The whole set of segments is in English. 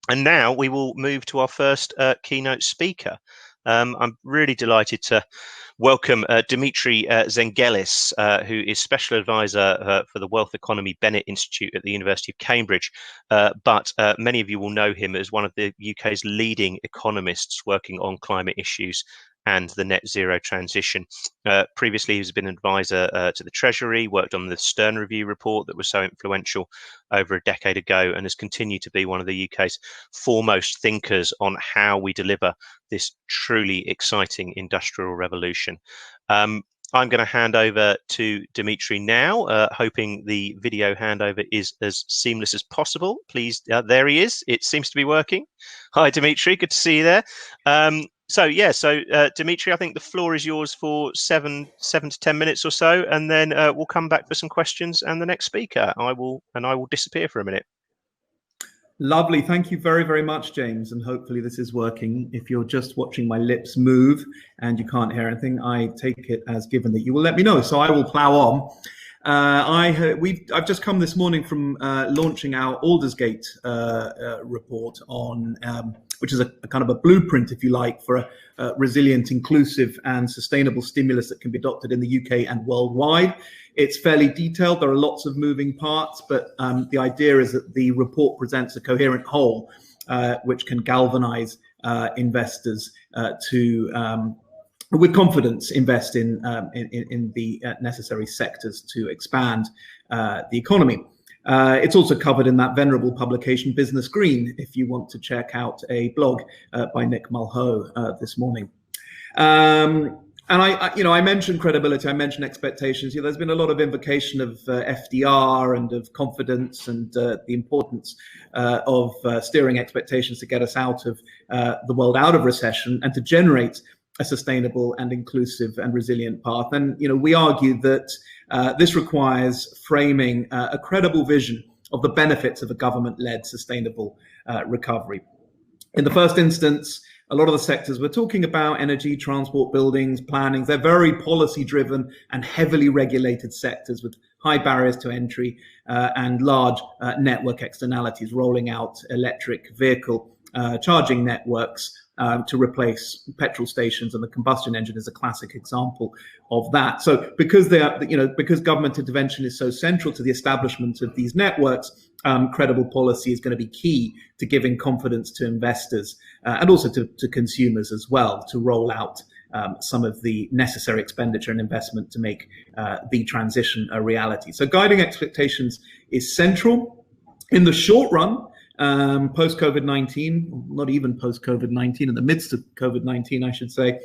And now we will move to our first keynote speaker. I'm really delighted to welcome Dimitri Zenghelis, who is Special Advisor for the Wealth Economy Bennett Institute at the University of Cambridge. But many of you will know him as one of the UK's leading economists working on climate issues and the net zero transition. Previously, he's been an advisor to the Treasury, worked on the Stern Review report that was so influential over a decade ago, and has continued to be one of the UK's foremost thinkers on how we deliver this truly exciting industrial revolution. I'm going to hand over to Dimitri now, hoping the video handover is as seamless as possible. Please, there he is. It seems to be working. Hi, Dimitri. Good to see you there. Dimitri, I think the floor is yours for seven to 10 minutes or so, and then we'll come back for some questions and the next speaker. I will disappear for a minute. Lovely. Thank you very, very much, James. And hopefully this is working. If you're just watching my lips move and you can't hear anything, I take it as given that you will let me know. So I will plow on. I've just come this morning from launching our Aldersgate report on, which is a kind of a blueprint, if you like, for a resilient, inclusive and sustainable stimulus that can be adopted in the UK and worldwide. It's fairly detailed. There are lots of moving parts, but the idea is that the report presents a coherent whole, which can galvanize investors to with confidence invest in the necessary sectors to expand the economy. It's also covered in that venerable publication Business Green, if you want to check out a blog by Nick Mulhoe this morning. And I mentioned credibility, I mentioned expectations. There's been a lot of invocation of FDR and of confidence and the importance of steering expectations to get us out of the world out of recession and to generate a sustainable and inclusive and resilient path. And we argue that this requires framing a credible vision of the benefits of a government-led sustainable recovery. In the first instance, a lot of the sectors we're talking about, energy, transport, buildings, planning, they're very policy-driven and heavily regulated sectors with high barriers to entry and large network externalities, rolling out electric vehicle charging networks to replace petrol stations, and the combustion engine is a classic example of that. So because because government intervention is so central to the establishment of these networks, credible policy is going to be key to giving confidence to investors and also to consumers as well, to roll out some of the necessary expenditure and investment to make the transition a reality. So guiding expectations is central. In the short run, post-COVID-19, not even post-COVID-19, in the midst of COVID-19, I should say,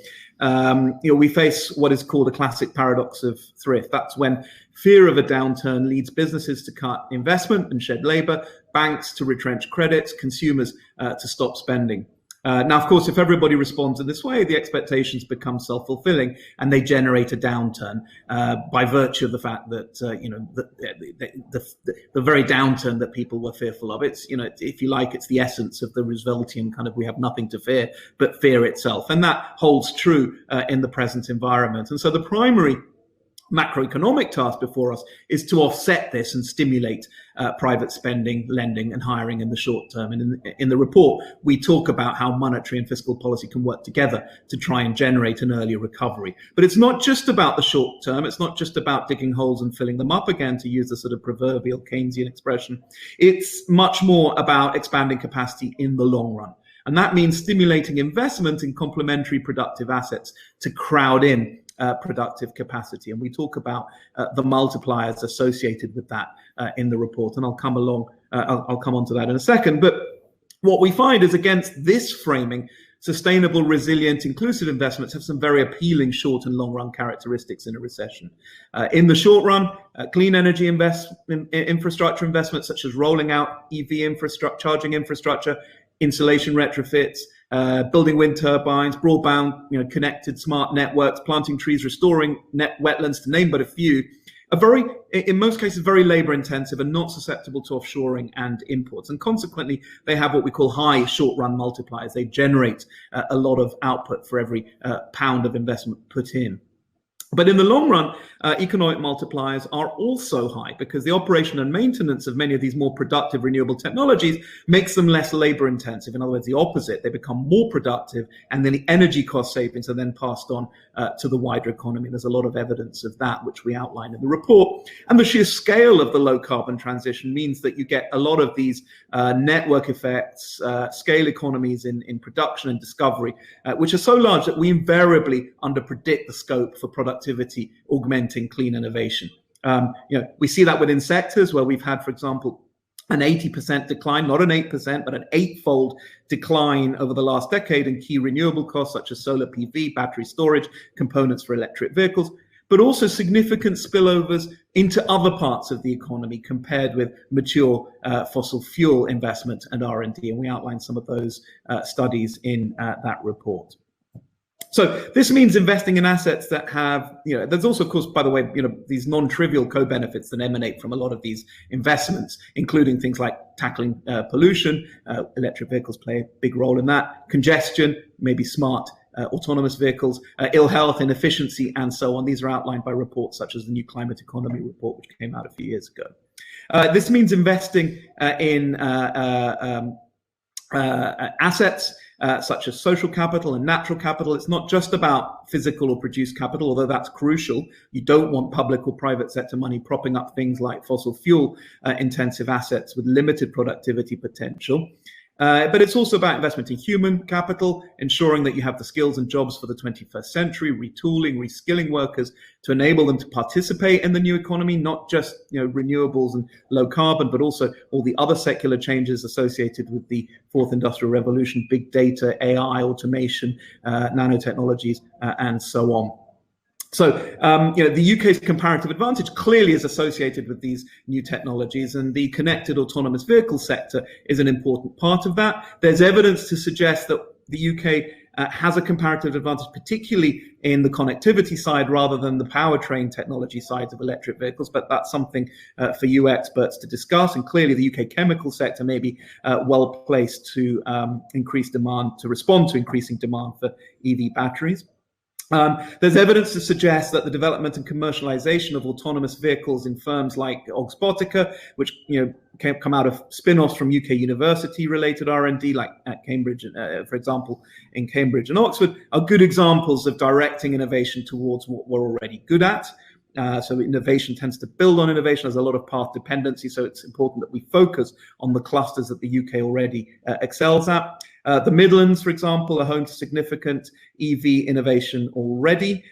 we face what is called a classic paradox of thrift. That's when fear of a downturn leads businesses to cut investment and shed labor, banks to retrench credits, consumers to stop spending. Now, of course, if everybody responds in this way, the expectations become self-fulfilling and they generate a downturn by virtue of the fact that, the very downturn that people were fearful of. It's, if you like, it's the essence of the Rooseveltian kind of we have nothing to fear but fear itself. And that holds true in the present environment. And so the primary macroeconomic task before us is to offset this and stimulate private spending, lending and hiring in the short term. And in the report, we talk about how monetary and fiscal policy can work together to try and generate an early recovery. But it's not just about the short term. It's not just about digging holes and filling them up again, to use the sort of proverbial Keynesian expression. It's much more about expanding capacity in the long run. And that means stimulating investment in complementary productive assets to crowd in productive capacity. And we talk about the multipliers associated with that in the report. And I'll come on to that in a second. But what we find is, against this framing, sustainable, resilient, inclusive investments have some very appealing short and long run characteristics in a recession. In the short run, clean energy infrastructure investments, such as rolling out EV infrastructure, charging infrastructure, insulation retrofits, building wind turbines, broadband, connected smart networks, planting trees, restoring wetlands, to name but a few, are in most cases, very labor intensive and not susceptible to offshoring and imports. And consequently, they have what we call high short run multipliers. They generate a lot of output for every pound of investment put in. But in the long run, economic multipliers are also high because the operation and maintenance of many of these more productive renewable technologies makes them less labor intensive. In other words, the opposite, they become more productive, and then the energy cost savings are then passed on to the wider economy. There's a lot of evidence of that, which we outline in the report. And the sheer scale of the low carbon transition means that you get a lot of these network effects, scale economies in production and discovery, which are so large that we invariably underpredict the scope for productivity augmenting clean innovation. We see that within sectors where we've had, for example, an 80% decline, not an 8%, but an 8-fold decline over the last decade in key renewable costs such as solar PV, battery storage, components for electric vehicles, but also significant spillovers into other parts of the economy compared with mature fossil fuel investment and R&D. And we outline some of those studies in that report. So this means investing in assets that have, there's also, of course, by the way, these non-trivial co-benefits that emanate from a lot of these investments, including things like tackling pollution. Electric vehicles play a big role in that. Congestion, maybe smart autonomous vehicles, ill health, inefficiency, and so on. These are outlined by reports such as the New Climate Economy report, which came out a few years ago. This means investing in assets such as social capital and natural capital. It's not just about physical or produced capital, although that's crucial. You don't want public or private sector money propping up things like fossil fuel intensive assets with limited productivity potential. But it's also about investment in human capital, ensuring that you have the skills and jobs for the 21st century, retooling, reskilling workers to enable them to participate in the new economy, not just renewables and low carbon, but also all the other secular changes associated with the fourth industrial revolution, big data, AI, automation, nanotechnologies, and so on. So, the UK's comparative advantage clearly is associated with these new technologies, and the connected autonomous vehicle sector is an important part of that. There's evidence to suggest that the UK has a comparative advantage, particularly in the connectivity side rather than the powertrain technology side of electric vehicles, but that's something for you experts to discuss. And clearly the UK chemical sector may be well placed to increase demand, to respond to increasing demand for EV batteries. There's evidence to suggest that the development and commercialization of autonomous vehicles in firms like Oxbotica, which come out of spin-offs from UK university-related R&D, like at Cambridge, for example, in Cambridge and Oxford, are good examples of directing innovation towards what we're already good at. So innovation tends to build on innovation. There's a lot of path dependency, so it's important that we focus on the clusters that the UK already excels at. The Midlands, for example, are home to significant EV innovation already.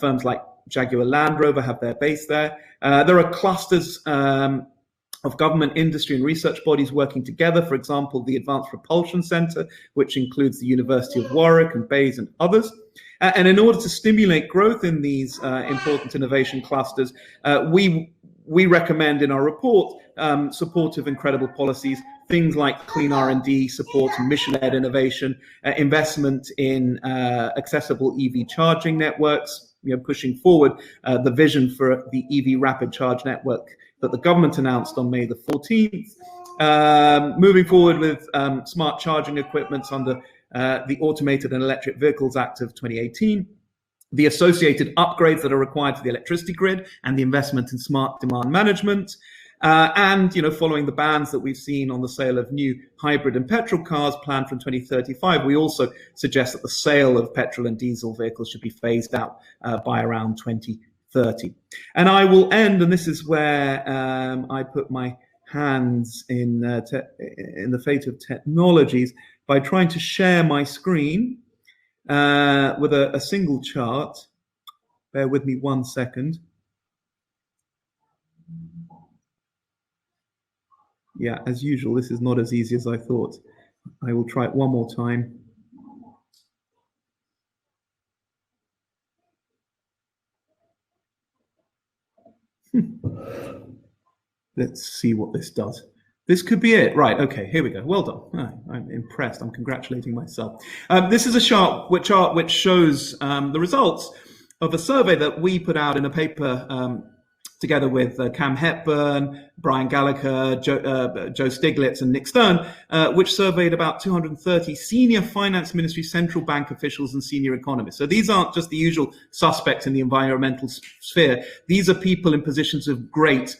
Firms like Jaguar Land Rover have their base there. There are clusters of government, industry and research bodies working together. For example, the Advanced Propulsion Centre, which includes the University of Warwick and Bayes and others. And in order to stimulate growth in these important innovation clusters, we recommend in our report supportive and credible policies, things like clean R&D support and mission-led innovation, investment in accessible EV charging networks, pushing forward the vision for the EV rapid charge network that the government announced on May the 14th, moving forward with smart charging equipments under the Automated and Electric Vehicles Act of 2018, the associated upgrades that are required to the electricity grid and the investment in smart demand management, and following the bans that we've seen on the sale of new hybrid and petrol cars planned from 2035, we also suggest that the sale of petrol and diesel vehicles should be phased out by around 2030. And I will end, and this is where I put my hands in the fate of technologies, by trying to share my screen with a single chart. Bear with me 1 second. Yeah, as usual, this is not as easy as I thought. I will try it one more time. Let's see what this does. This could be it. Right, okay, here we go. Well done. Oh, I'm impressed. I'm congratulating myself. This is a chart which shows the results of a survey that we put out in a paper together with Cam Hepburn, Brian Gallagher, Joe Stiglitz, and Nick Stern, which surveyed about 230 senior finance ministry, central bank officials, and senior economists. So these aren't just the usual suspects in the environmental sphere. These are people in positions of great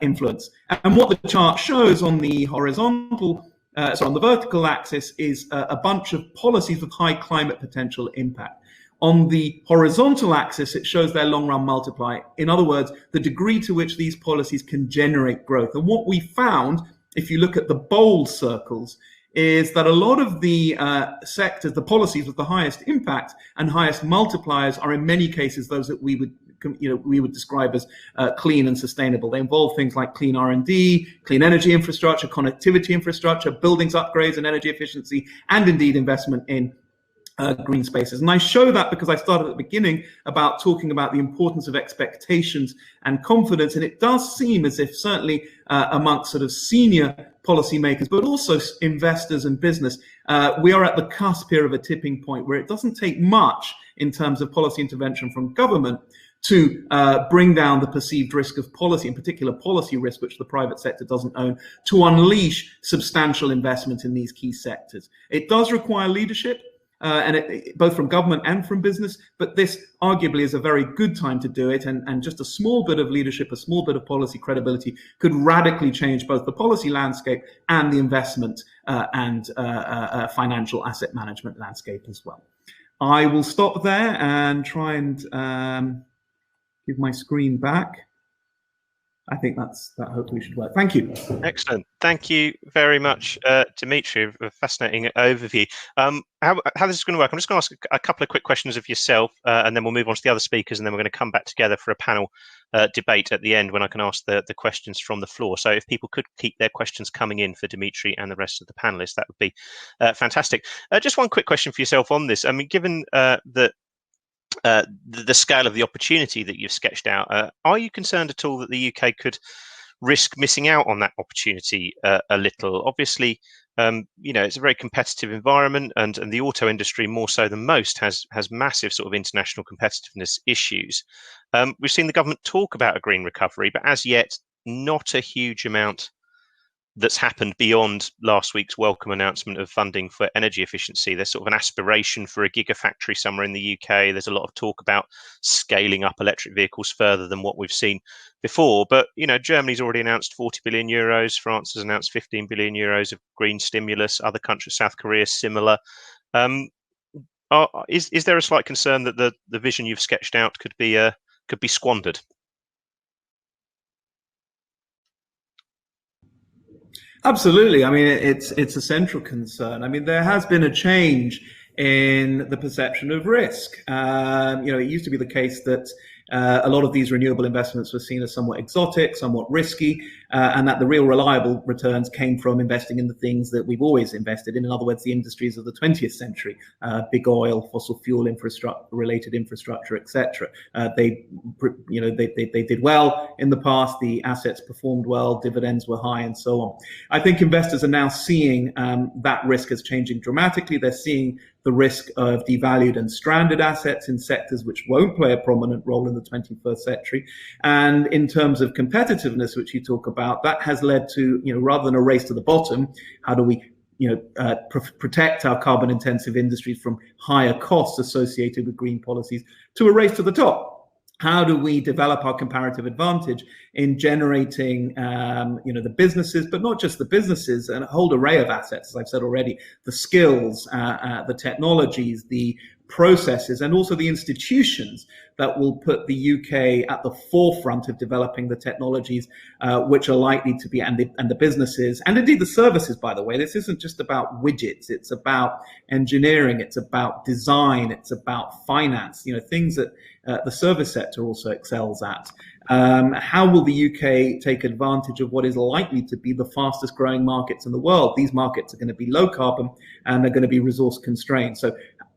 influence. And what the chart shows on the horizontal, on the vertical axis, is a bunch of policies with high climate potential impact. On the horizontal axis, it shows their long-run multiplier. In other words, the degree to which these policies can generate growth. And what we found, if you look at the bold circles, is that a lot of the sectors, the policies with the highest impact and highest multipliers, are in many cases those that we would describe as clean and sustainable. They involve things like clean R&D, clean energy infrastructure, connectivity infrastructure, buildings upgrades and energy efficiency, and indeed investment in green spaces. And I show that because I started at the beginning about talking about the importance of expectations and confidence. And it does seem as if certainly amongst sort of senior policymakers, but also investors and business, we are at the cusp here of a tipping point where it doesn't take much in terms of policy intervention from government to bring down the perceived risk of policy, in particular policy risk, which the private sector doesn't own, to unleash substantial investment in these key sectors. It does require leadership. Both from government and from business, but this arguably is a very good time to do it, and just a small bit of leadership, a small bit of policy credibility could radically change both the policy landscape and the investment and financial asset management landscape as well. I will stop there and try and give my screen back. I think that hopefully should work. Thank you. Excellent. Thank you very much, Dimitri. A fascinating overview. How this is going to work, I'm just going to ask a couple of quick questions of yourself, and then we'll move on to the other speakers, and then we're going to come back together for a panel debate at the end when I can ask the questions from the floor. So if people could keep their questions coming in for Dimitri and the rest of the panelists, that would be fantastic. Just one quick question for yourself on this. I mean, given that the scale of the opportunity that you've sketched out, are you concerned at all that the UK could risk missing out on that opportunity a little? Obviously, it's a very competitive environment, and the auto industry, more so than most, has massive sort of international competitiveness issues. We've seen the government talk about a green recovery, but as yet, not a huge amount that's happened beyond last week's welcome announcement of funding for energy efficiency. There's sort of an aspiration for a gigafactory somewhere in the UK. There's a lot of talk about scaling up electric vehicles further than what we've seen before. But, Germany's already announced 40 billion euros. France has announced 15 billion euros of green stimulus. Other countries, South Korea, similar. Is there a slight concern that the vision you've sketched out could be squandered? Absolutely. I mean, it's a central concern. I mean, there has been a change in the perception of risk. It used to be the case that a lot of these renewable investments were seen as somewhat exotic, somewhat risky, and that the real reliable returns came from investing in the things that we've always invested in other words, the industries of the 20th century, big oil, fossil fuel infrastructure, related infrastructure, etc. They did well in the past, the assets performed well, dividends were high, and so on. I think investors are now seeing that risk is changing dramatically. They're seeing the risk of devalued and stranded assets in sectors which won't play a prominent role in the 21st century. And in terms of competitiveness, which you talk about, that has led to, rather than a race to the bottom, how do we protect our carbon intensive industries from higher costs associated with green policies, to a race to the top. How do we develop our comparative advantage in generating, the businesses, but not just the businesses, and a whole array of assets, as I've said already, the skills, the technologies, the processes, and also the institutions that will put the UK at the forefront of developing the technologies which are likely to be, and the businesses, and indeed the services, by the way. This isn't just about widgets, it's about engineering, it's about design, it's about finance, things that the service sector also excels at. How will the UK take advantage of what is likely to be the fastest growing markets in the world? These markets are going to be low carbon and they're going to be resource constrained. So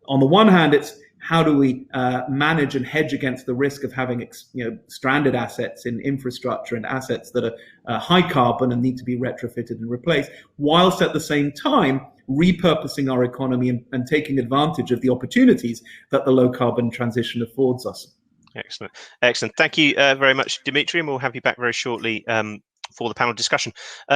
on the one hand, it's how do we manage and hedge against the risk of having stranded assets in infrastructure and assets that are high carbon and need to be retrofitted and replaced, whilst at the same time repurposing our economy and taking advantage of the opportunities that the low carbon transition affords us. Excellent. Excellent. Thank you very much, Dimitri, and we'll have you back very shortly for the panel discussion.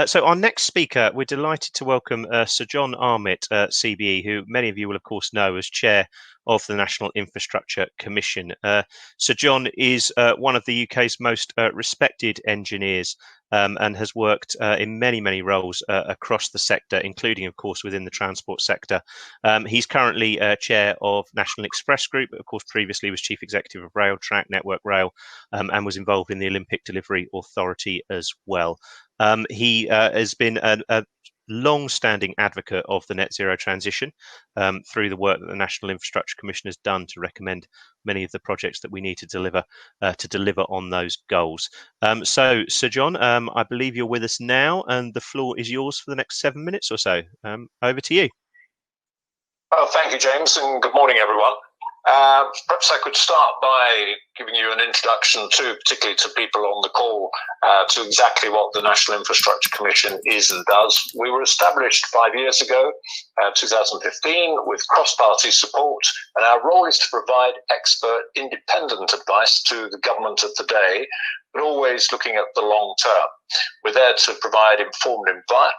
So our next speaker, we're delighted to welcome Sir John Armitt, CBE, who many of you will of course know as Chair of the National Infrastructure Commission. Sir John is one of the UK's most respected engineers and has worked in many roles across the sector, including, of course, within the transport sector. He's currently chair of National Express Group, but of course previously was chief executive of Railtrack, Network Rail, and was involved in the Olympic Delivery Authority as well. He has been a long-standing advocate of the net zero transition through the work that the National Infrastructure Commission has done to recommend many of the projects that we need to deliver on those goals. So, Sir John, I believe you're with us now, and the floor is yours for the next 7 minutes or so. Over to you. Oh, thank you, James, and good morning, everyone. Perhaps I could start by giving you an introduction particularly to people on the call, to exactly what the National Infrastructure Commission is and does. We were established 5 years ago, 2015, with cross-party support, and our role is to provide expert, independent advice to the government of the day, but always looking at the long term. We're there to provide informed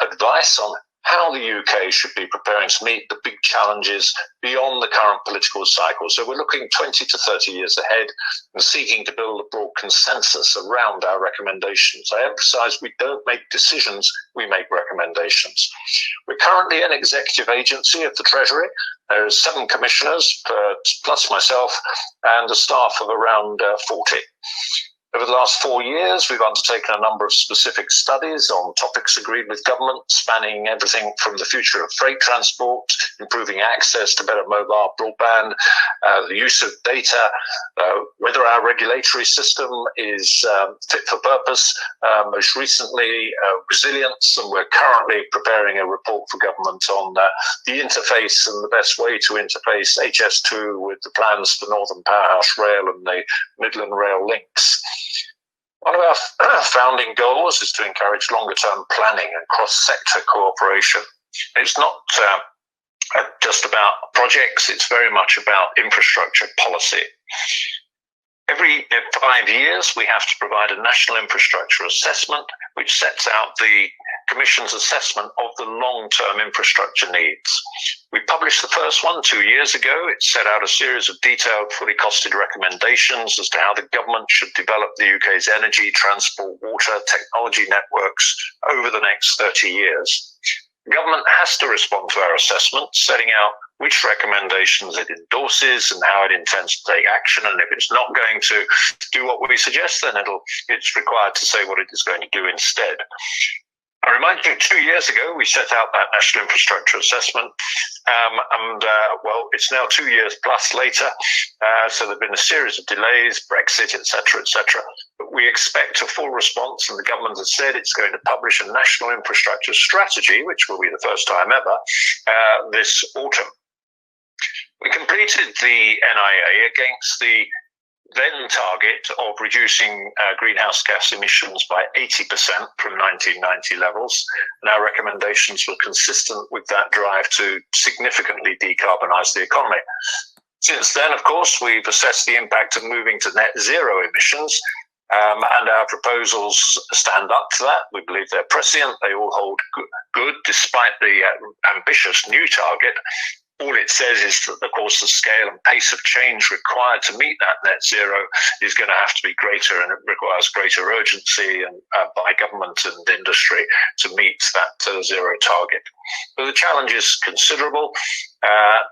advice on how the UK should be preparing to meet the big challenges beyond the current political cycle. So we're looking 20 to 30 years ahead and seeking to build a broad consensus around our recommendations. I emphasize we don't make decisions, we make recommendations. We're currently an executive agency of the Treasury. There are 7 commissioners, plus myself, and a staff of around 40. Over the last 4 years, we've undertaken a number of specific studies on topics agreed with government, spanning everything from the future of freight transport, improving access to better mobile broadband, the use of data, whether our regulatory system is fit for purpose, most recently resilience, and we're currently preparing a report for government on the interface and the best way to interface HS2 with the plans for Northern Powerhouse Rail and the Midland Rail links. One of our founding goals is to encourage longer-term planning and cross-sector cooperation. It's not just about projects, it's very much about infrastructure policy. Every 5 years, we have to provide a national infrastructure assessment, which sets out the Commission's assessment of the long-term infrastructure needs. We published the first one 2 years ago. It set out a series of detailed, fully costed recommendations as to how the government should develop the UK's energy, transport, water, technology networks over the next 30 years. The government has to respond to our assessment, setting out which recommendations it endorses and how it intends to take action. And if it's not going to do what we suggest, then it's required to say what it is going to do instead. I remind you, 2 years ago, we set out that National Infrastructure Assessment, well, it's now 2 years plus later, so there have been a series of delays, Brexit, etc., etc. But we expect a full response, and the government has said it's going to publish a National Infrastructure Strategy, which will be the first time ever, this autumn. We completed the NIA against the then target of reducing greenhouse gas emissions by 80% from 1990 levels, and our recommendations were consistent with that drive to significantly decarbonise the economy. Since then, of course, we've assessed the impact of moving to net zero emissions, and our proposals stand up to that. We believe they're prescient. They all hold good despite the ambitious new target. All it says is that, of course, the scale and pace of change required to meet that net zero is going to have to be greater, and it requires greater urgency and by government and industry to meet that zero target. But the challenge is considerable.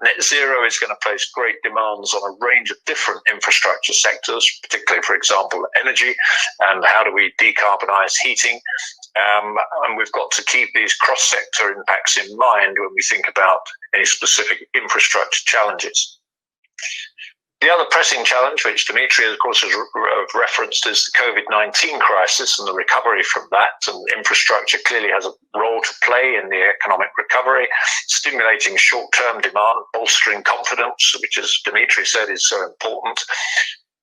Net zero is going to place great demands on a range of different infrastructure sectors, particularly, for example, energy, and how do we decarbonise heating. And we've got to keep these cross-sector impacts in mind when we think about any specific infrastructure challenges. The other pressing challenge, which Dimitri, of course, has referenced, is the COVID-19 crisis and the recovery from that. And infrastructure clearly has a role to play in the economic recovery, stimulating short-term demand, bolstering confidence, which, as Dimitri said, is so important.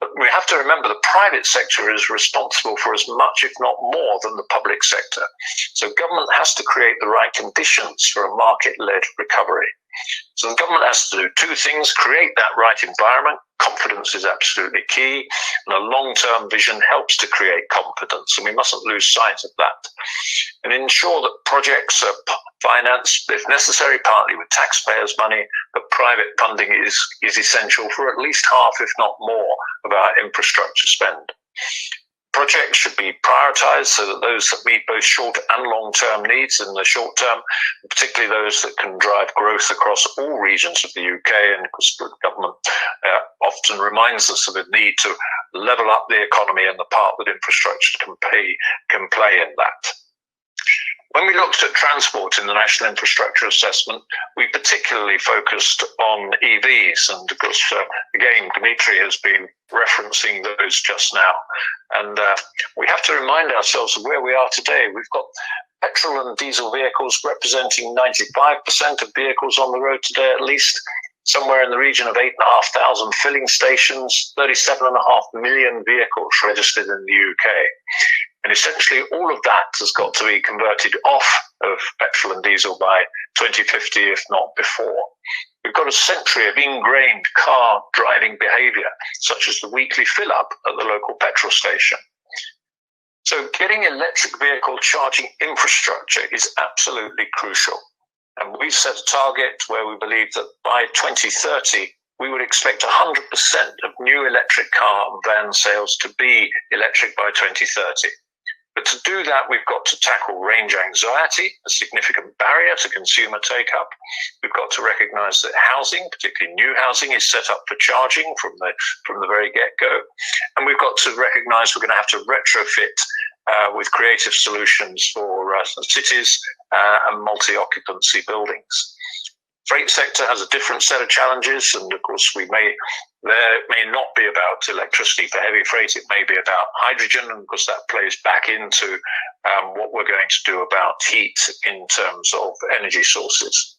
But we have to remember the private sector is responsible for as much, if not more, than the public sector. So government has to create the right conditions for a market-led recovery. So the government has to do two things: create that right environment. Confidence is absolutely key, and a long-term vision helps to create confidence, and we mustn't lose sight of that. And ensure that projects are financed, if necessary, partly with taxpayers' money, but private funding is essential for at least half, if not more, of our infrastructure spend. Projects should be prioritised so that those that meet both short and long-term needs in the short term, particularly those that can drive growth across all regions of the UK, and of course the government often reminds us of the need to level up the economy and the part that infrastructure can play in that. When we looked at transport in the National Infrastructure Assessment, we particularly focused on EVs, and of course, again, Dimitri has been referencing those just now. And we have to remind ourselves of where we are today. We've got petrol and diesel vehicles representing 95% of vehicles on the road today, at least, somewhere in the region of 8,500 filling stations, 37.5 million vehicles registered in the UK. And essentially all of that has got to be converted off of petrol and diesel by 2050, if not before. We've got a century of ingrained car driving behaviour, such as the weekly fill-up at the local petrol station. So getting electric vehicle charging infrastructure is absolutely crucial. And we've set a target where we believe that by 2030, we would expect 100% of new electric car and van sales to be electric by 2030. But to do that, we've got to tackle range anxiety, a significant barrier to consumer take-up. We've got to recognise that housing, particularly new housing, is set up for charging from the very get-go. And we've got to recognise we're going to have to retrofit with creative solutions for cities and multi-occupancy buildings. Freight sector has a different set of challenges, and of course there may not be about electricity for heavy freight, it may be about hydrogen, and of course that plays back into what we're going to do about heat in terms of energy sources.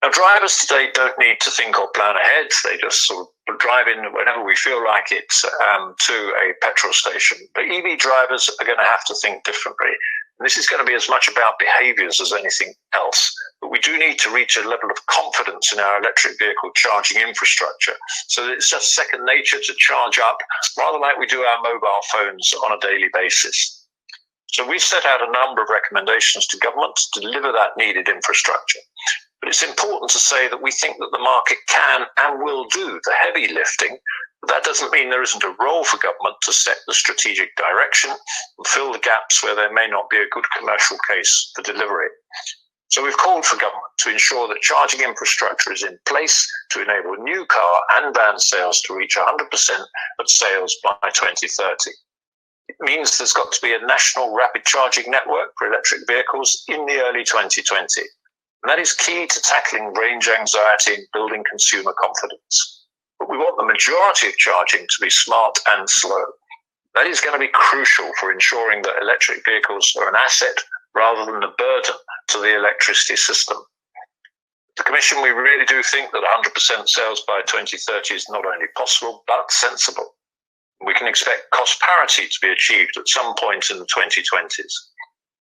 Now, drivers today don't need to think or plan ahead. They just sort of drive in whenever we feel like it to a petrol station. But EV drivers are going to have to think differently. And this is going to be as much about behaviours as anything else. But we do need to reach a level of confidence in our electric vehicle charging infrastructure so that it's just second nature to charge up, rather like we do our mobile phones on a daily basis. So we set out a number of recommendations to government to deliver that needed infrastructure. But it's important to say that we think that the market can and will do the heavy lifting. But that doesn't mean there isn't a role for government to set the strategic direction and fill the gaps where there may not be a good commercial case for delivery. So we've called for government to ensure that charging infrastructure is in place to enable new car and van sales to reach 100% of sales by 2030. It means there's got to be a national rapid charging network for electric vehicles in the early 2020. And that is key to tackling range anxiety and building consumer confidence. But we want the majority of charging to be smart and slow. That is going to be crucial for ensuring that electric vehicles are an asset rather than a burden to the electricity system. The Commission, we really do think that 100% sales by 2030 is not only possible, but sensible. We can expect cost parity to be achieved at some point in the 2020s.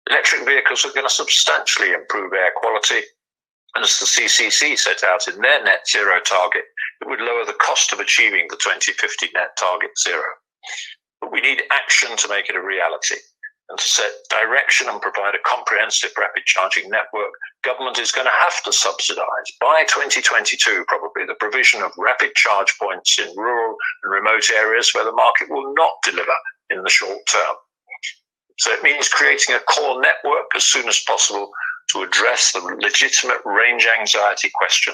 Electric vehicles are going to substantially improve air quality, and as the CCC set out in their net zero target, it would lower the cost of achieving the 2050 net target zero. But we need action to make it a reality, and to set direction and provide a comprehensive rapid charging network. Government is going to have to subsidise by 2022 probably the provision of rapid charge points in rural and remote areas where the market will not deliver in the short term. So it means creating a core network as soon as possible to address the legitimate range anxiety question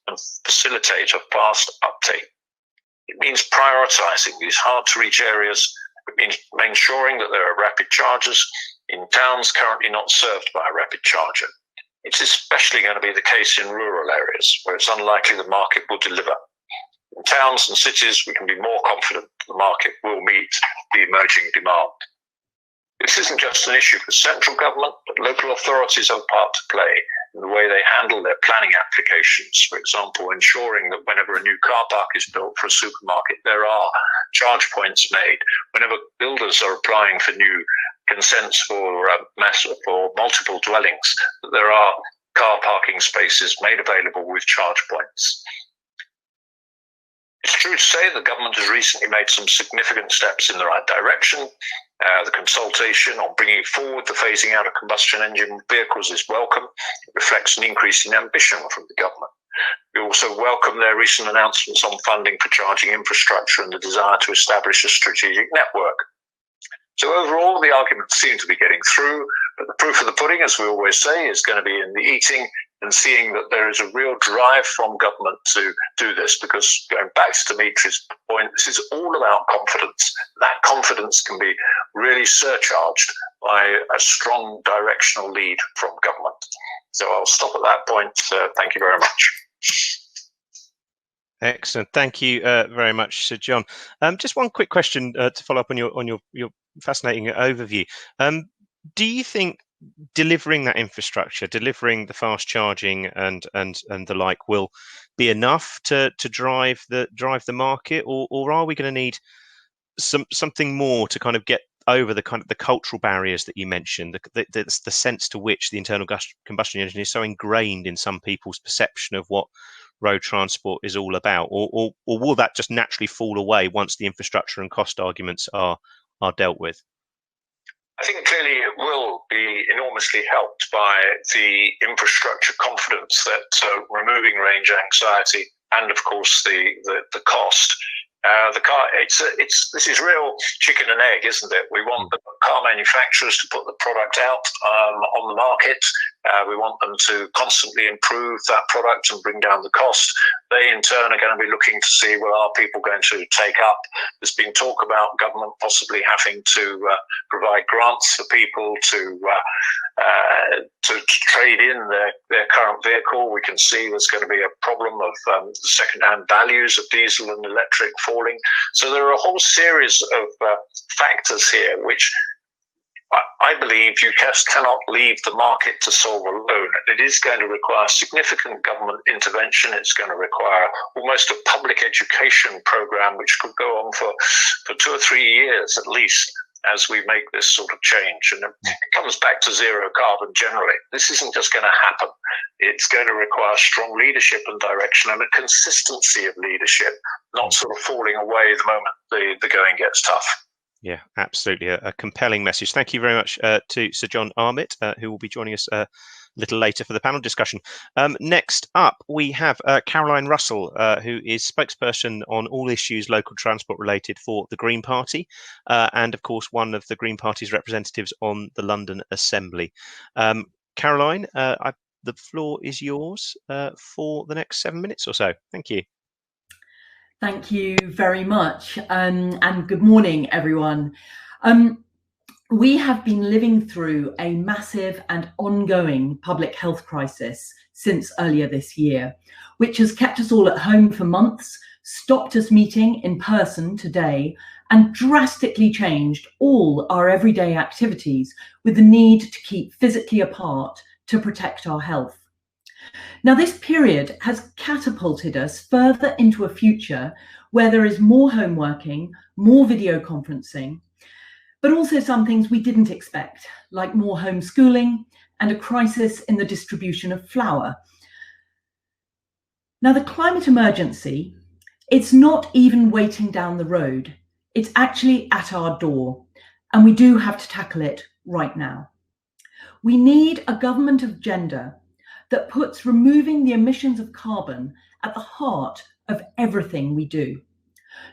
and facilitate a fast uptake. It means prioritising these hard-to-reach areas. It means ensuring that there are rapid chargers in towns currently not served by a rapid charger. It's especially going to be the case in rural areas where it's unlikely the market will deliver. In towns and cities, we can be more confident the market will meet the emerging demand. This isn't just an issue for central government, but local authorities have a part to play in the way they handle their planning applications. For example, ensuring that whenever a new car park is built for a supermarket, there are charge points made. Whenever builders are applying for new consents for multiple dwellings, that there are car parking spaces made available with charge points. It's true to say the government has recently made some significant steps in the right direction. The consultation on bringing forward the phasing out of combustion engine vehicles is welcome. It reflects an increase in ambition from the government. We also welcome their recent announcements on funding for charging infrastructure and the desire to establish a strategic network. So overall, the arguments seem to be getting through, but the proof of the pudding, as we always say, is going to be in the eating and seeing that there is a real drive from government to do this, because going back to Dimitri's point, this is all about confidence. That confidence can be really surcharged by a strong directional lead from government. So I'll stop at that point. Thank you very much. Excellent. Thank you very much, Sir John. Just one quick question to follow up on your fascinating overview. Do you think delivering that infrastructure, delivering the fast charging and the like, will be enough to drive the market, or are we going to need something more to kind of get over the kind of the cultural barriers that you mentioned, the sense to which the internal combustion engine is so ingrained in some people's perception of what road transport is all about, or will that just naturally fall away once the infrastructure and cost arguments are dealt with? I think clearly it will be enormously helped by the infrastructure confidence that removing range anxiety and, of course, the cost. This is real chicken and egg, isn't it? We want the car manufacturers to put the product out on the market. We want them to constantly improve that product and bring down the cost. They, in turn, are going to be looking to see, well, are people going to take up? There's been talk about government possibly having to provide grants for people to trade in their current vehicle. We can see there's going to be a problem of second-hand values of diesel and electric falling. So there are a whole series of factors here which I believe you just cannot leave the market to solve alone. It is going to require significant government intervention. It's going to require almost a public education program, which could go on for 2 or 3 years at least, as we make this sort of change. And it comes back to zero carbon generally. This isn't just going to happen. It's going to require strong leadership and direction and a consistency of leadership, not sort of falling away the moment the going gets tough. Yeah, absolutely. A compelling message. Thank you very much to Sir John Armitt, who will be joining us a little later for the panel discussion. Next up, we have Caroline Russell, who is spokesperson on all issues local transport related for the Green Party, and of course, one of the Green Party's representatives on the London Assembly. Caroline, the floor is yours for the next 7 minutes or so. Thank you. Thank you very much, and good morning, everyone. We have been living through a massive and ongoing public health crisis since earlier this year, which has kept us all at home for months, stopped us meeting in person today, and drastically changed all our everyday activities with the need to keep physically apart to protect our health. Now, this period has catapulted us further into a future where there is more home working, more video conferencing, but also some things we didn't expect, like more homeschooling and a crisis in the distribution of flour. Now, the climate emergency, it's not even waiting down the road. It's actually at our door, and we do have to tackle it right now. We need a government of gender that puts removing the emissions of carbon at the heart of everything we do.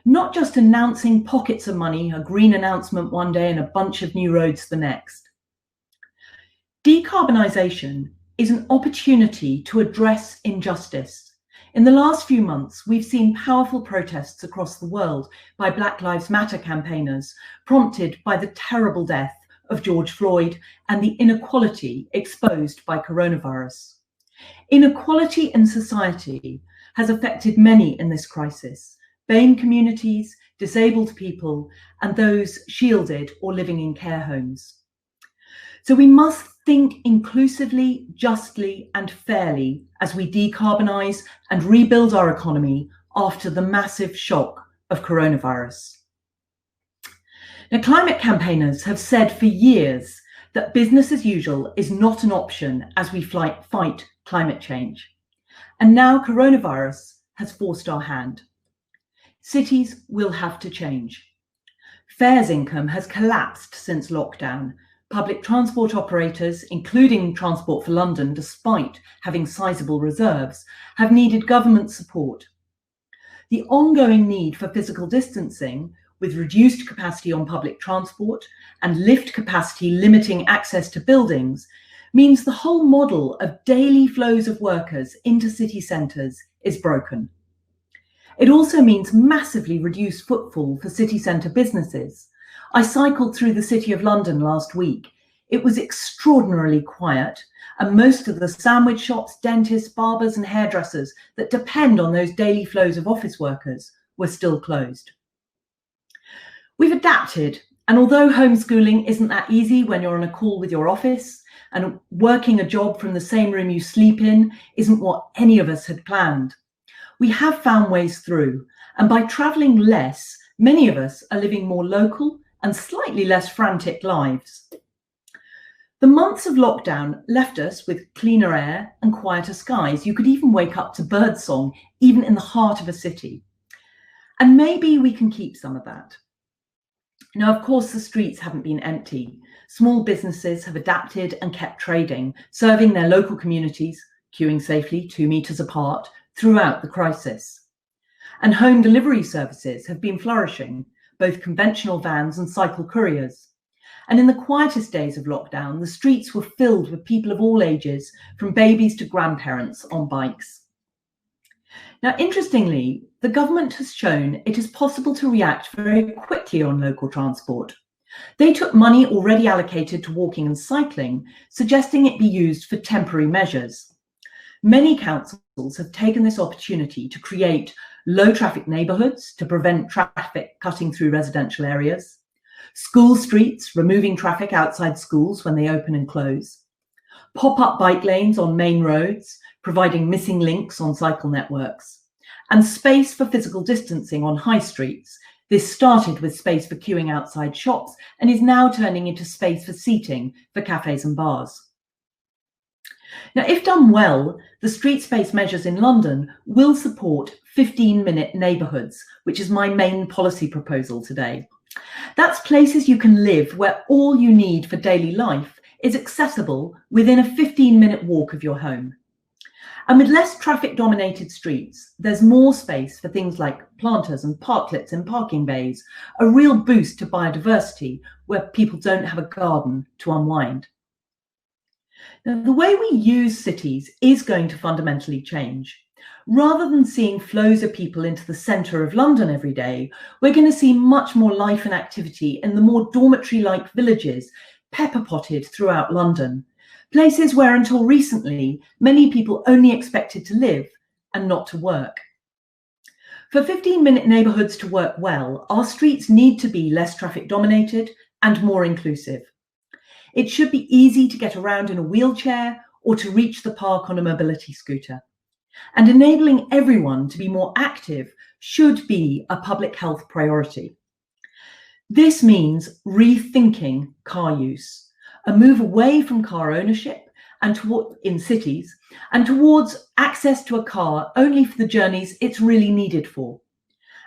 Not just announcing pockets of money, a green announcement one day and a bunch of new roads the next. Decarbonisation is an opportunity to address injustice. In the last few months, we've seen powerful protests across the world by Black Lives Matter campaigners, prompted by the terrible death of George Floyd and the inequality exposed by coronavirus. Inequality in society has affected many in this crisis: BAME communities, disabled people, and those shielded or living in care homes. So we must think inclusively, justly and fairly as we decarbonise and rebuild our economy after the massive shock of coronavirus. Now, climate campaigners have said for years that business as usual is not an option as we fight climate change. And now coronavirus has forced our hand. Cities will have to change. Fares income has collapsed since lockdown. Public transport operators, including Transport for London, despite having sizable reserves, have needed government support. The ongoing need for physical distancing, with reduced capacity on public transport and lift capacity limiting access to buildings, means the whole model of daily flows of workers into city centres is broken. It also means massively reduced footfall for city centre businesses. I cycled through the City of London last week. It was extraordinarily quiet, and most of the sandwich shops, dentists, barbers and hairdressers that depend on those daily flows of office workers were still closed. We've adapted, and although homeschooling isn't that easy when you're on a call with your office, and working a job from the same room you sleep in isn't what any of us had planned, we have found ways through, and by travelling less, many of us are living more local and slightly less frantic lives. The months of lockdown left us with cleaner air and quieter skies. You could even wake up to birdsong, even in the heart of a city. And maybe we can keep some of that. Now, of course, the streets haven't been empty. Small businesses have adapted and kept trading, serving their local communities, queuing safely 2 meters apart throughout the crisis. And home delivery services have been flourishing, both conventional vans and cycle couriers. And in the quietest days of lockdown, the streets were filled with people of all ages, from babies to grandparents on bikes. Now, interestingly, the government has shown it is possible to react very quickly on local transport. They took money already allocated to walking and cycling, suggesting it be used for temporary measures. Many councils have taken this opportunity to create low traffic neighbourhoods to prevent traffic cutting through residential areas, school streets, removing traffic outside schools when they open and close, pop-up bike lanes on main roads, providing missing links on cycle networks, and space for physical distancing on high streets. This started with space for queuing outside shops and is now turning into space for seating for cafes and bars. Now, if done well, the street space measures in London will support 15-minute neighbourhoods, which is my main policy proposal today. That's places you can live where all you need for daily life is accessible within a 15-minute walk of your home. And with less traffic-dominated streets, there's more space for things like planters and parklets in parking bays, a real boost to biodiversity where people don't have a garden to unwind. Now, the way we use cities is going to fundamentally change. Rather than seeing flows of people into the centre of London every day, we're going to see much more life and activity in the more dormitory-like villages pepper-potted throughout London, places where until recently many people only expected to live and not to work. For 15-minute neighbourhoods to work well, our streets need to be less traffic-dominated and more inclusive. It should be easy to get around in a wheelchair or to reach the park on a mobility scooter. And enabling everyone to be more active should be a public health priority. This means rethinking car use, a move away from car ownership and in cities and towards access to a car only for the journeys it's really needed for.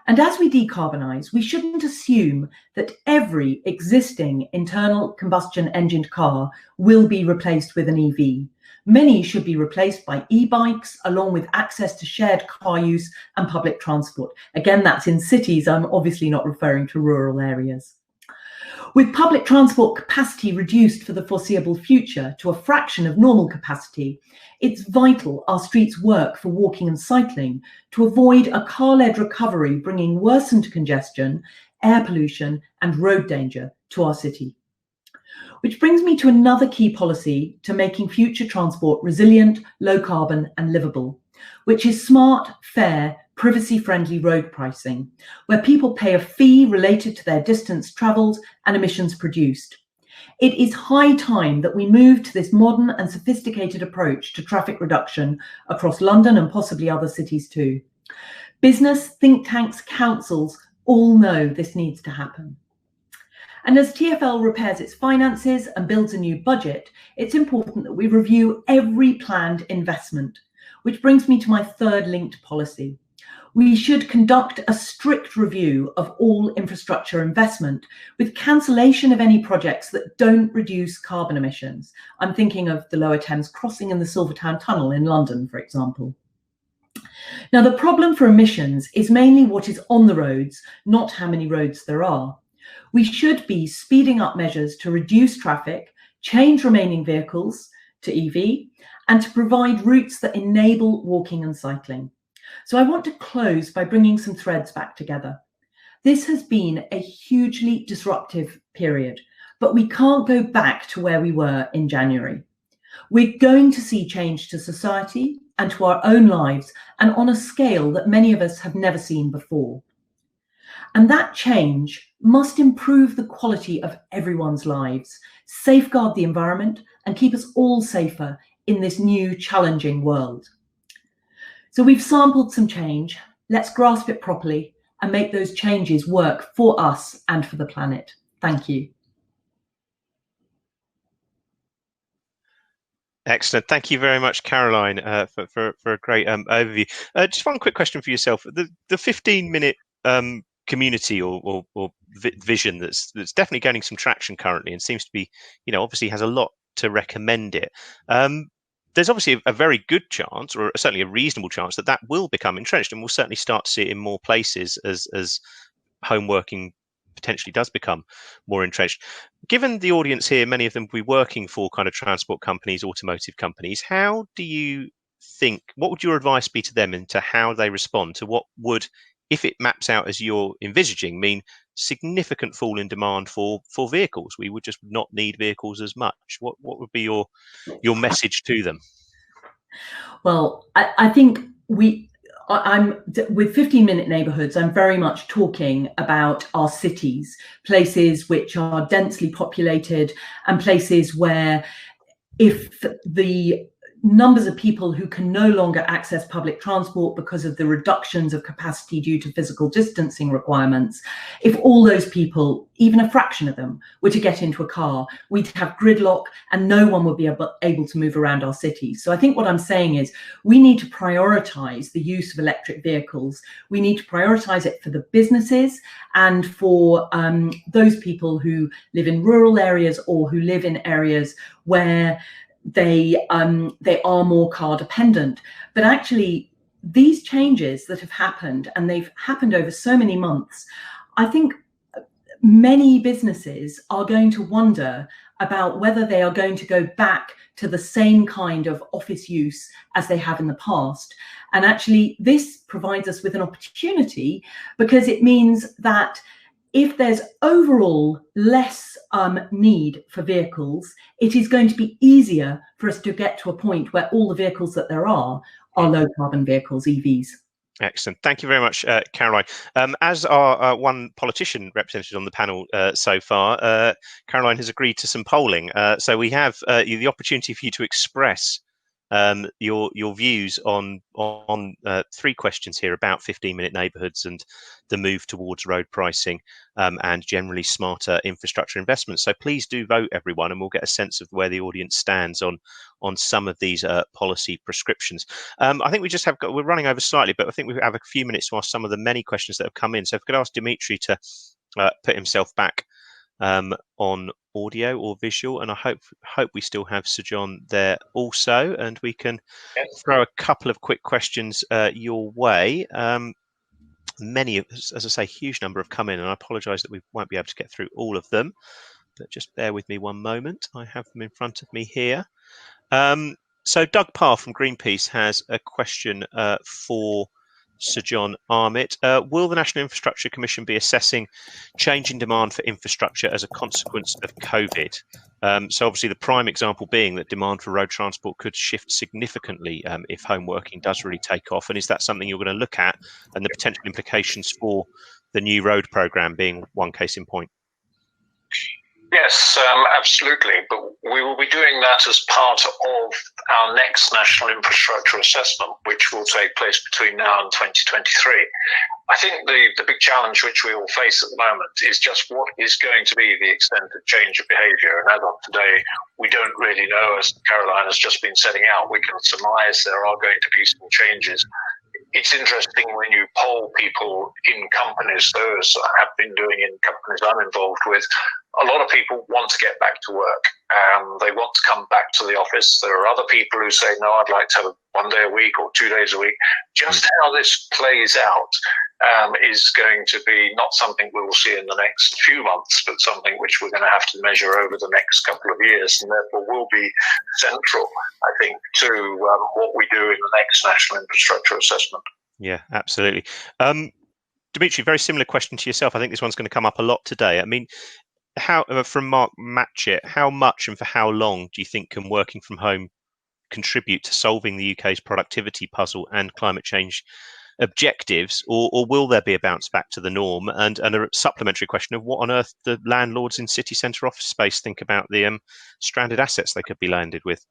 And as we decarbonise, we shouldn't assume that every existing internal combustion engined car will be replaced with an EV. Many should be replaced by e-bikes, along with access to shared car use and public transport. Again, that's in cities. I'm obviously not referring to rural areas. With public transport capacity reduced for the foreseeable future to a fraction of normal capacity, it's vital our streets work for walking and cycling to avoid a car-led recovery bringing worsened congestion, air pollution and road danger to our city. Which brings me to another key policy to making future transport resilient, low carbon and livable, which is smart, fair, privacy-friendly road pricing, where people pay a fee related to their distance travelled and emissions produced. It is high time that we move to this modern and sophisticated approach to traffic reduction across London and possibly other cities too. Business, think tanks, councils all know this needs to happen. And as TfL repairs its finances and builds a new budget, it's important that we review every planned investment, which brings me to my third linked policy. We should conduct a strict review of all infrastructure investment with cancellation of any projects that don't reduce carbon emissions. I'm thinking of the Lower Thames Crossing and the Silvertown Tunnel in London, for example. Now, the problem for emissions is mainly what is on the roads, not how many roads there are. We should be speeding up measures to reduce traffic, change remaining vehicles to EV, and to provide routes that enable walking and cycling. So I want to close by bringing some threads back together. This has been a hugely disruptive period, but we can't go back to where we were in January. We're going to see change to society and to our own lives, and on a scale that many of us have never seen before. And that change must improve the quality of everyone's lives, safeguard the environment, and keep us all safer in this new challenging world. So we've sampled some change. Let's grasp it properly and make those changes work for us and for the planet. Thank you. Excellent. Thank you very much, Caroline, for a great overview. Just one quick question for yourself. The 15-minute community or vision that's definitely gaining some traction currently and seems to be, obviously has a lot to recommend it. There's obviously a very good chance, or certainly a reasonable chance, that will become entrenched, and we'll certainly start to see it in more places as home working potentially does become more entrenched. Given the audience here, many of them will be working for kind of transport companies, automotive companies, how do you think, what would your advice be to them into how they respond to what would, if it maps out as you're envisaging, mean significant fall in demand for vehicles? We would just not need vehicles as much. What would be your message to them? Well, I think I'm with 15-minute neighborhoods, I'm very much talking about our cities, places which are densely populated and places where if the numbers of people who can no longer access public transport because of the reductions of capacity due to physical distancing requirements, if all those people, even a fraction of them, were to get into a car, we'd have gridlock and no one would be able to move around our cities. So I think what I'm saying is we need to prioritize the use of electric vehicles. We need to prioritize it for the businesses and for those people who live in rural areas or who live in areas where they are more car dependent. But actually, these changes that have happened, and they've happened over so many months, I think many businesses are going to wonder about whether they are going to go back to the same kind of office use as they have in the past. And actually, this provides us with an opportunity, because it means that if there's overall less need for vehicles, it is going to be easier for us to get to a point where all the vehicles that there are low carbon vehicles, EVs. Excellent. Thank you very much, Caroline. As our one politician represented on the panel so far, Caroline has agreed to some polling. So we have the opportunity for you to express your views on three questions here about 15-minute neighbourhoods and the move towards road pricing and generally smarter infrastructure investments. So please do vote, everyone, and we'll get a sense of where the audience stands on some of these policy prescriptions. I think we're running over slightly, but I think we have a few minutes to ask some of the many questions that have come in. So if I could ask Dimitri to put himself back on audio or visual, and I hope we still have Sir John there also, and we can throw a couple of quick questions your way. Many of, as I say, huge number have come in, and I apologise that we won't be able to get through all of them, but just bear with me one moment. I have them in front of me here. So Doug Parr from Greenpeace has a question for Sir John Armitt. Will the National Infrastructure Commission be assessing changing demand for infrastructure as a consequence of COVID? So obviously the prime example being that demand for road transport could shift significantly if home working does really take off. And is that something you're going to look at, and the potential implications for the new road programme being one case in point? Yes, absolutely. But we will be doing that as part of our next national infrastructure assessment, which will take place between now and 2023. I think the big challenge which we all face at the moment is just what is going to be the extent of change of behaviour. And as of today, we don't really know, as Caroline has just been setting out. We can surmise there are going to be some changes. It's interesting when you poll people in companies, those I have been doing in companies I'm involved with, a lot of people want to get back to work. They want to come back to the office. There are other people who say, no, I'd like to have 1 day a week or 2 days a week. Just how this plays out is going to be not something we will see in the next few months, but something which we're going to have to measure over the next couple of years, and therefore will be central, I think, to what we do in the next national infrastructure assessment. Yeah, absolutely. Dimitri, very similar question to yourself. I think this one's going to come up a lot today. I mean, how, from Mark Matchett, how much and for how long do you think can working from home contribute to solving the UK's productivity puzzle and climate change objectives, or will there be a bounce back to the norm? And a supplementary question of what on earth the landlords in city centre office space think about the stranded assets they could be landed with?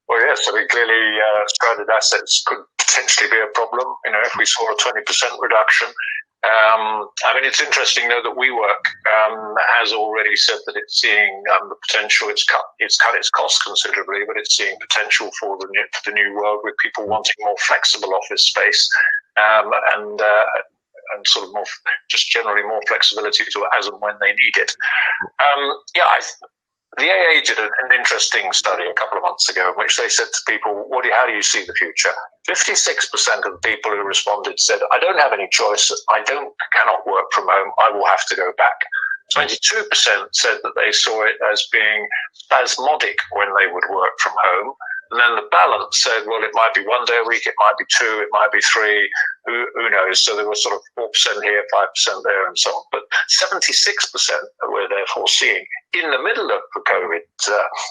Well, yes, I mean, clearly stranded assets could potentially be a problem, you know, if we saw a 20% reduction. I mean, it's interesting, though, that WeWork has already said that it's seeing the potential. It's cut its costs considerably, but it's seeing potential for the new world, with people wanting more flexible office space and sort of more, just generally more flexibility to as and when they need it. The AA did an interesting study a couple of months ago in which they said to people, how do you see the future? 56% of the people who responded said, I don't have any choice. I cannot work from home. I will have to go back. 22% said that they saw it as being spasmodic when they would work from home. And then the balance said, well, it might be 1 day a week, it might be 2, it might be 3, who knows? So there was sort of 4% here, 5% there, and so on. But 76% we're therefore seeing in the middle of the COVID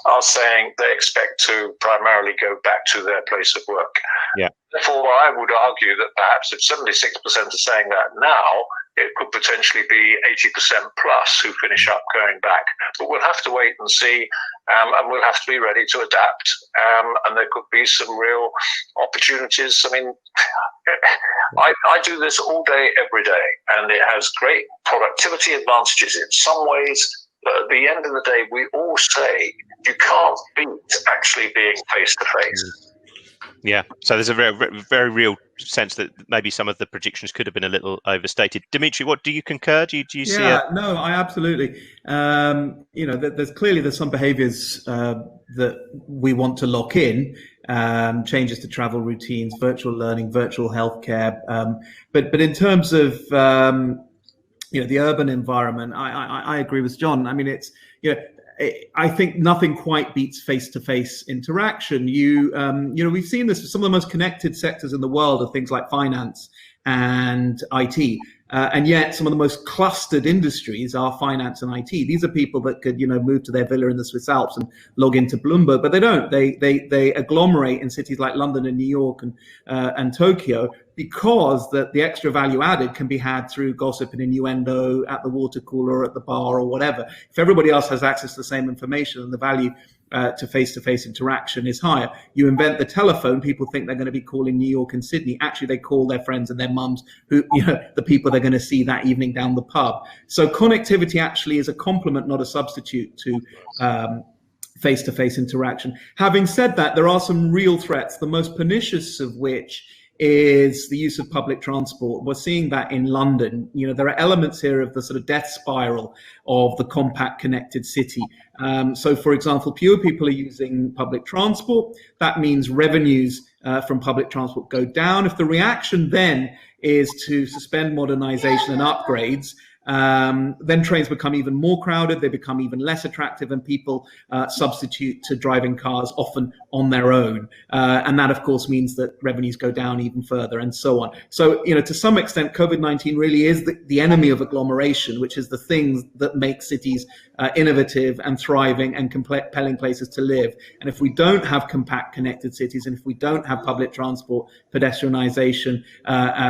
are saying they expect to primarily go back to their place of work. Yeah. Therefore, I would argue that perhaps if 76% are saying that now, it could potentially be 80% plus who finish up going back. But we'll have to wait and see, and we'll have to be ready to adapt. And there could be some real opportunities. I mean, I do this all day, every day, and it has great productivity advantages in some ways. But at the end of the day, we all say you can't beat actually being face to face. Yeah, so there's a very, very real sense that maybe some of the predictions could have been a little overstated. Dimitri, what do you concur? Do you see? No, I absolutely. You know, there's some behaviours that we want to lock in. Changes to travel routines, virtual learning, virtual healthcare. But in terms of the urban environment, I agree with John. I mean, it's I think nothing quite beats face-to-face interaction. We've seen this. Some of the most connected sectors in the world are things like finance and IT. And yet some of the most clustered industries are finance and IT. These are people that could, move to their villa in the Swiss Alps and log into Bloomberg, but they don't. They agglomerate in cities like London and New York and Tokyo, because the extra value added can be had through gossip and innuendo at the water cooler or at the bar or whatever. If everybody else has access to the same information, and the value to face-to-face interaction is higher. You invent the telephone, people think they're going to be calling New York and Sydney. Actually, they call their friends and their mums, who, the people they're going to see that evening down the pub. So connectivity actually is a complement, not a substitute to face-to-face interaction. Having said that, there are some real threats, the most pernicious of which is the use of public transport. We're seeing that in London. There are elements here of the sort of death spiral of the compact connected city. So, for example, fewer people are using public transport. That means revenues from public transport go down. If the reaction then is to suspend modernization and upgrades, then trains become even more crowded, they become even less attractive, and people substitute to driving cars, often on their own. And that, of course, means that revenues go down even further, and so on. So, to some extent, COVID-19 really is the enemy of agglomeration, which is the things that make cities innovative and thriving and compelling places to live. And if we don't have compact connected cities, and if we don't have public transport, pedestrianization,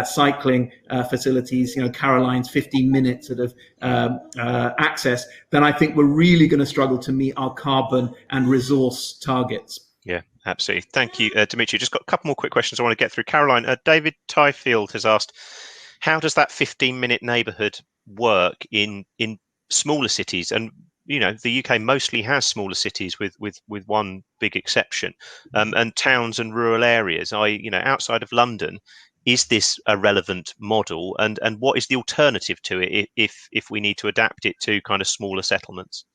cycling facilities, Caroline's 15 minutes sort of access, then I think we're really going to struggle to meet our carbon and resource targets. Yeah, absolutely. Thank you, Dimitri. Just got a couple more quick questions I want to get through. Caroline, David Tyfield has asked, how does that 15-minute neighbourhood work in smaller cities? And the UK mostly has smaller cities with one big exception, and towns and rural areas. Outside of London, is this a relevant model? And what is the alternative to it if we need to adapt it to kind of smaller settlements?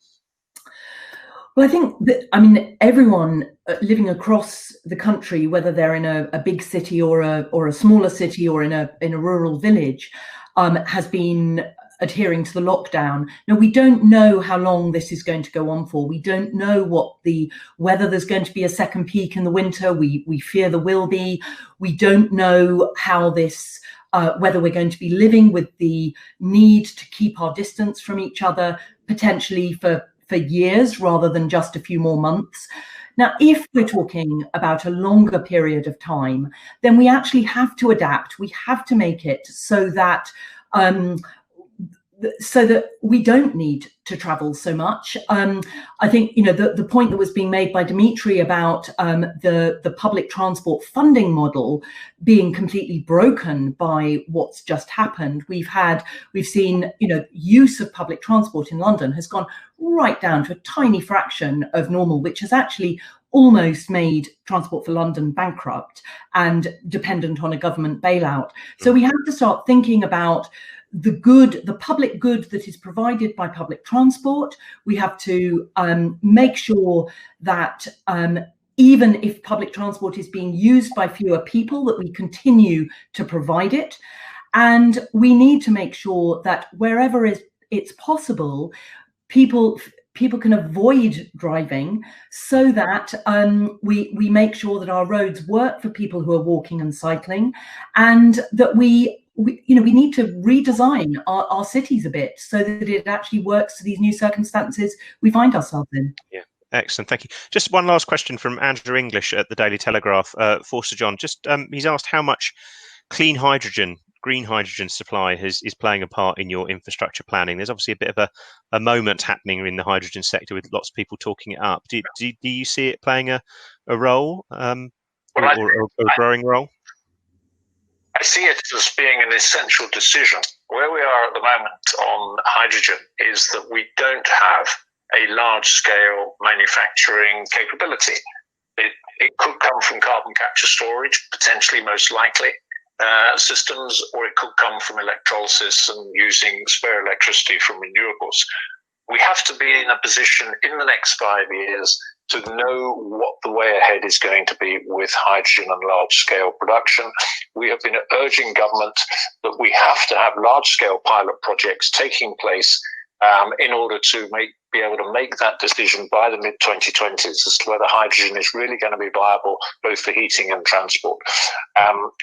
Well, I think that, everyone living across the country, whether they're in a big city or a smaller city or in a rural village, has been adhering to the lockdown. Now, we don't know how long this is going to go on for. We don't know whether there's going to be a second peak in the winter. We fear there will be. We don't know how this, whether we're going to be living with the need to keep our distance from each other, potentially for years rather than just a few more months. Now, if we're talking about a longer period of time, then we actually have to adapt. We have to make it so that we don't need to travel so much. I think the point that was being made by Dimitri about the public transport funding model being completely broken by what's just happened. We've seen use of public transport in London has gone right down to a tiny fraction of normal, which has actually almost made Transport for London bankrupt and dependent on a government bailout. So we have to start thinking about the public good that is provided by public transport. We have to make sure that even if public transport is being used by fewer people, that we continue to provide it. And we need to make sure that wherever it's possible, people can avoid driving, so that we make sure that our roads work for people who are walking and cycling, and that we need to redesign our cities a bit so that it actually works to these new circumstances we find ourselves in. Yeah, excellent. Thank you. Just one last question from Andrew English at the Daily Telegraph for Sir John. Just he's asked how much green hydrogen supply is playing a part in your infrastructure planning. There's obviously a bit of a moment happening in the hydrogen sector with lots of people talking it up. Do you see it playing a role or a growing role? I see it as being an essential decision. Where we are at the moment on hydrogen is that we don't have a large-scale manufacturing capability. It could come from carbon capture storage, potentially most likely, systems, or it could come from electrolysis and using spare electricity from renewables. We have to be in a position in the next 5 years to know what the way ahead is going to be with hydrogen and large-scale production. We have been urging government that we have to have large-scale pilot projects taking place in order to be able to make that decision by the mid-2020s as to whether hydrogen is really going to be viable both for heating and transport.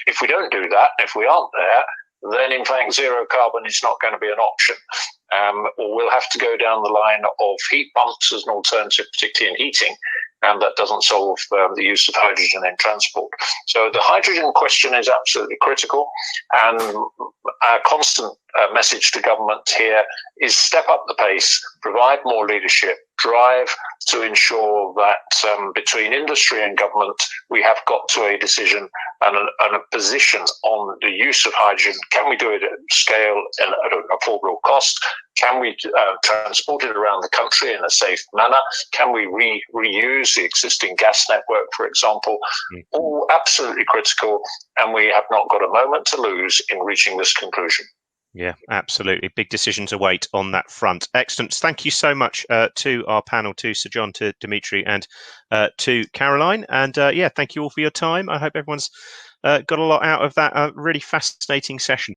If we don't do that, if we aren't there, then in fact zero carbon is not going to be an option. Or we'll have to go down the line of heat pumps as an alternative, particularly in heating, and that doesn't solve the use of hydrogen in transport. So the hydrogen question is absolutely critical, and our constant message to government here is step up the pace, provide more leadership, drive to ensure that between industry and government, we have got to a decision and a position on the use of hydrogen. Can we do it at scale and at an affordable cost? Can we transport it around the country in a safe manner? Can we reuse the existing gas network, for example? All absolutely critical, and we have not got a moment to lose in reaching this conclusion. Yeah, absolutely. Big decisions await on that front. Excellent. Thank you so much to our panel, to Sir John, to Dimitri, and to Caroline. And yeah, thank you all for your time. I hope everyone's got a lot out of that really fascinating session.